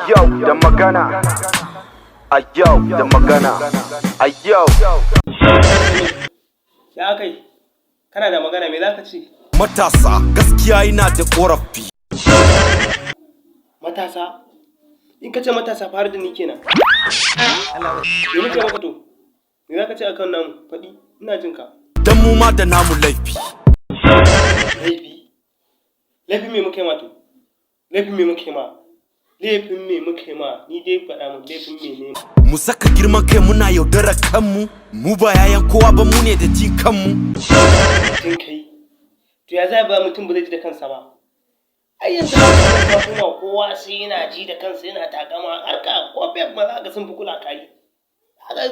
yau da magana, a yau da magana, a yau. Ya kai, kana da magana me za ka ce? Matasa gaskiya yana da ƙorafi. Matasa? In ka ce matasa fara da ni kenan. Me nake maka to? Me za ka ce akan namu? Faɗi, ina jin ka. Dan mu ma da namu laifi. Laifi? Laifin me muka yi ma to? Laifin me muka yi ma? Laifin me muka yi ma? Ni dai faɗa mun laifin me ne? Mu saka girman kai muna yaudarar kanmu, mu ba yayan kowa ba mu ne da jin kanmu. Jin kai? To ya za ba mutum ba zai ji da kansa ba? Ai yanzu ba kuma kowa sai yana ji da kansa yana takama har ka ko bai ma za ka sun fi kula kai. Haka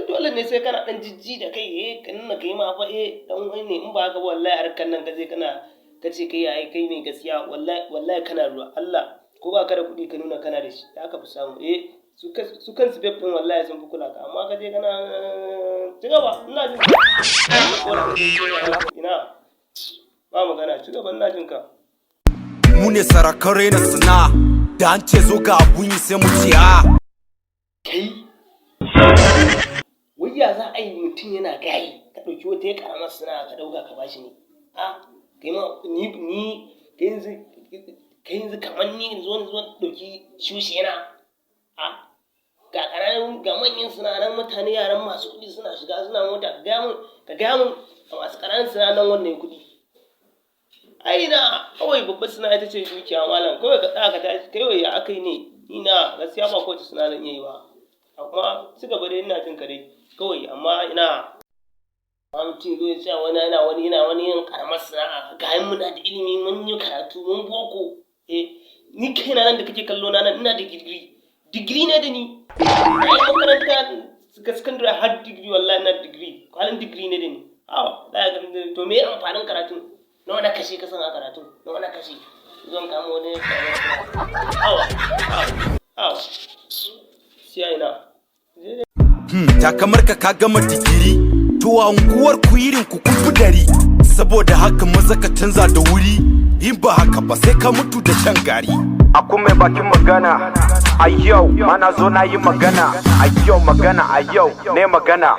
dole ne sai kana dan jijji da kai ka nuna kai ma fa dan wai ne in ba haka ba wallahi harkan nan gaje kana kace kai yayi kai ne gaskiya wallahi kana ruwa Allah ko ba ka da kuɗi ka nuna kana da shi ya ka fi samu su kansu beb din wallahi sun fi kula ka amma ka je kana ci gaba ina jin ka ina ba magana ci gaba ina jin ka. Mu ne sarakan raina suna da an ce zo ga abun yi sai mu ce a. Kai wai ya za a yi mutum yana gayi ka ɗauki wata ya karamar suna ka ɗauka ka bashi ne kai ma ni kai yanzu kamar ni zo ɗauki shushi yana ga ƙananan ga manyan sinadaran mutane yaran masu kuɗi suna shiga suna mota ka gaya mun a masu ƙananan sinadaran wannan kuɗi ai na kawai babbar suna ita ce dukiya malam kawai ka tsaya ka tashi kai ya aka yi ne ina gaskiya ba kowace sinadaran iya yi ba amma ci gaba dai ina jin ka dai kawai amma ina mutum zo ya ce wani yana wani yin karamar sana'a ga muna da ilimi mun yi karatu mun boko ni kaina nan da kake kallo na nan ina da digiri ne da ni na yi makaranta suka secondary har digiri wallahi na digiri kwalin digiri ne da ni to me amfanin karatu nawa na kashe ka san a karatu nawa na kashe zan kama wani sai ina takamar ka gama digiri to a unguwar ku irin ku kun dari saboda haka maza ka canza da wuri in ba haka ba sai ka mutu da shan gari. Akwai mai bakin magana a yau mana zo na yi magana a yau magana a yau ne magana.